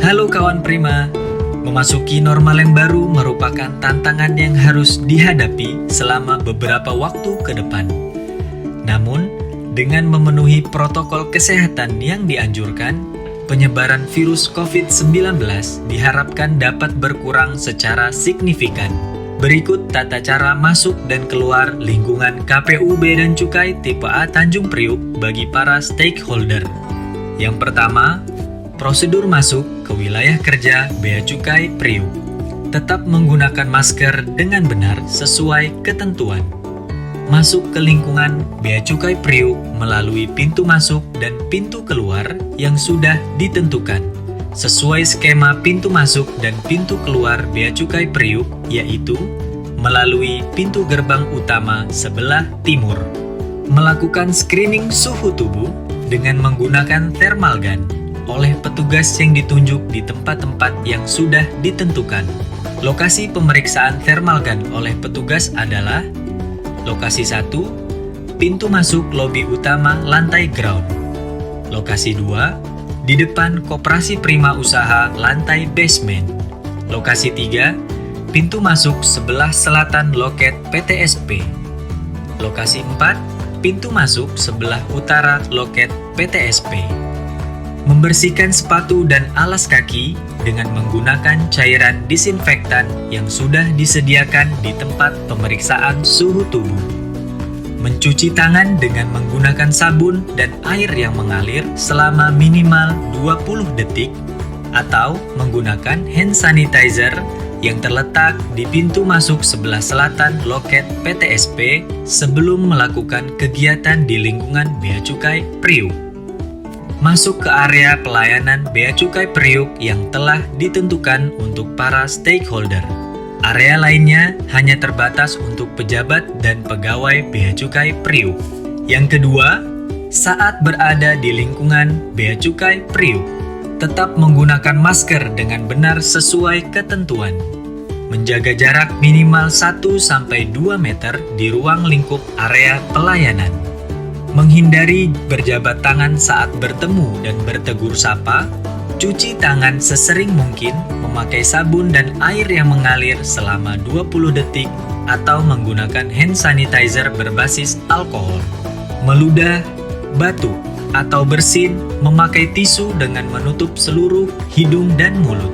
Halo kawan Prima, memasuki normal yang baru merupakan tantangan yang harus dihadapi selama beberapa waktu ke depan. Namun, dengan memenuhi protokol kesehatan yang dianjurkan, penyebaran virus COVID-19 diharapkan dapat berkurang secara signifikan. Berikut tata cara masuk dan keluar lingkungan KPU Bea dan Cukai tipe A Tanjung Priuk bagi para stakeholder. Yang pertama, prosedur masuk ke wilayah kerja Bea Cukai Priuk. Tetap menggunakan masker dengan benar sesuai ketentuan. Masuk ke lingkungan Bea Cukai Priuk melalui pintu masuk dan pintu keluar yang sudah ditentukan sesuai skema pintu masuk dan pintu keluar Bea Cukai Priuk, yaitu melalui pintu gerbang utama sebelah timur. Melakukan screening suhu tubuh dengan menggunakan thermal gun oleh petugas yang ditunjuk di tempat-tempat yang sudah ditentukan. Lokasi pemeriksaan thermal gun oleh petugas adalah lokasi 1, pintu masuk lobi utama lantai ground. Lokasi 2, di depan Koperasi Prima Usaha lantai basement. Lokasi 3, pintu masuk sebelah selatan loket PTSP. Lokasi 4, pintu masuk sebelah utara loket PTSP. Membersihkan sepatu dan alas kaki dengan menggunakan cairan disinfektan yang sudah disediakan di tempat pemeriksaan suhu tubuh. Mencuci tangan dengan menggunakan sabun dan air yang mengalir selama minimal 20 detik atau menggunakan hand sanitizer yang terletak di pintu masuk sebelah selatan loket PTSP sebelum melakukan kegiatan di lingkungan Bea Cukai Priuk. Masuk ke area pelayanan Bea Cukai Priuk yang telah ditentukan untuk para stakeholder. Area lainnya hanya terbatas untuk pejabat dan pegawai Bea Cukai Priuk. Yang kedua, saat berada di lingkungan Bea Cukai Priuk, tetap menggunakan masker dengan benar sesuai ketentuan. Menjaga jarak minimal 1-2 meter di ruang lingkup area pelayanan. Menghindari berjabat tangan saat bertemu dan bertegur sapa. Cuci tangan sesering mungkin, memakai sabun dan air yang mengalir selama 20 detik atau menggunakan hand sanitizer berbasis alkohol. Meludah, batuk, atau bersin, memakai tisu dengan menutup seluruh hidung dan mulut.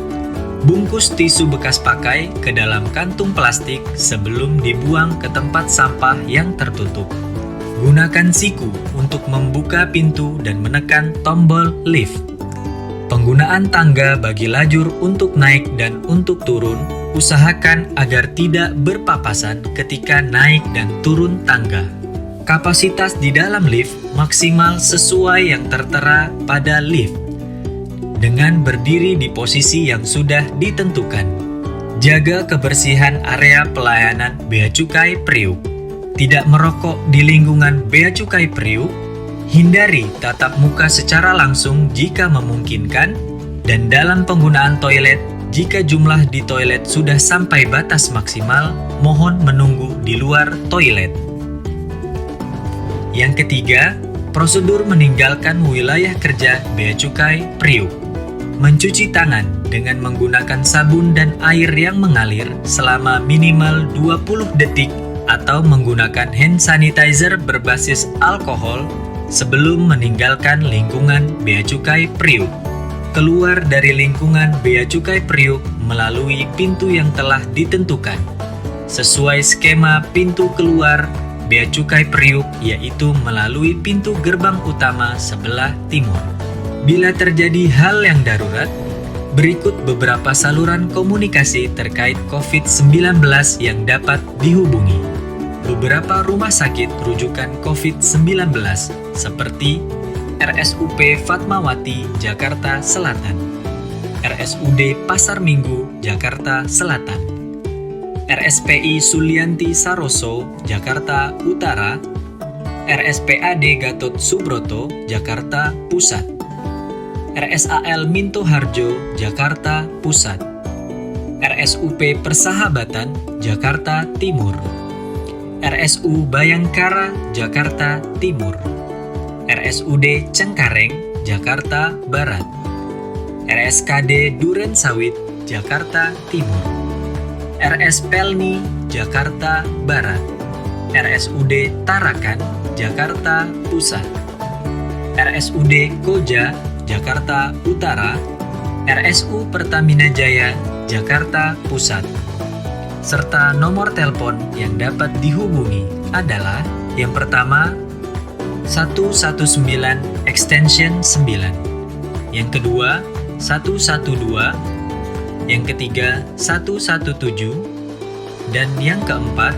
Bungkus tisu bekas pakai ke dalam kantung plastik sebelum dibuang ke tempat sampah yang tertutup. Gunakan siku untuk membuka pintu dan menekan tombol lift. Penggunaan tangga bagi lajur untuk naik dan untuk turun, usahakan agar tidak berpapasan ketika naik dan turun tangga. Kapasitas di dalam lift maksimal sesuai yang tertera pada lift, dengan berdiri di posisi yang sudah ditentukan. Jaga kebersihan area pelayanan Bea Cukai Priuk. Tidak merokok di lingkungan Bea Cukai Priuk. Hindari tatap muka secara langsung jika memungkinkan, dan dalam penggunaan toilet, jika jumlah di toilet sudah sampai batas maksimal, mohon menunggu di luar toilet. Yang ketiga, prosedur meninggalkan wilayah kerja Bea Cukai Priuk. Mencuci tangan dengan menggunakan sabun dan air yang mengalir selama minimal 20 detik atau menggunakan hand sanitizer berbasis alkohol sebelum meninggalkan lingkungan Bea Cukai Priuk. Keluar dari lingkungan Bea Cukai Priuk melalui pintu yang telah ditentukan sesuai skema pintu keluar Bea Cukai Priuk, yaitu melalui pintu gerbang utama sebelah timur. Bila terjadi hal yang darurat, berikut beberapa saluran komunikasi terkait COVID-19 yang dapat dihubungi. Beberapa rumah sakit rujukan COVID-19 seperti RSUP Fatmawati, Jakarta Selatan, RSUD Pasar Minggu, Jakarta Selatan, RSPI Sulianti Saroso, Jakarta Utara, RSPAD Gatot Subroto, Jakarta Pusat, RSAL Minto Harjo, Jakarta Pusat, RSUP Persahabatan, Jakarta Timur, RSU Bayangkara, Jakarta Timur, RSUD Cengkareng, Jakarta Barat, RSKD Duren Sawit, Jakarta Timur, RS Pelni, Jakarta Barat, RSUD Tarakan, Jakarta Pusat, RSUD Koja, Jakarta Utara, RSU Pertamina Jaya, Jakarta Pusat. Serta nomor telepon yang dapat dihubungi adalah yang pertama 119 extension 9, yang kedua 112, yang ketiga 117, dan yang keempat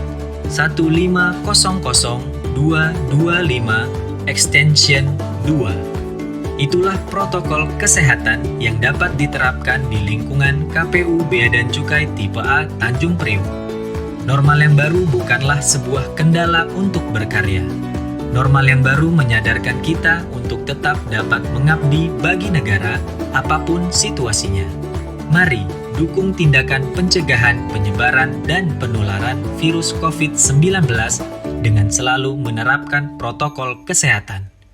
1500225 extension 2. Itulah protokol kesehatan yang dapat diterapkan di lingkungan KPU Bea dan Cukai Tipe A Tanjung Priok. Normal yang baru bukanlah sebuah kendala untuk berkarya. Normal yang baru menyadarkan kita untuk tetap dapat mengabdi bagi negara apapun situasinya. Mari dukung tindakan pencegahan penyebaran dan penularan virus COVID-19 dengan selalu menerapkan protokol kesehatan.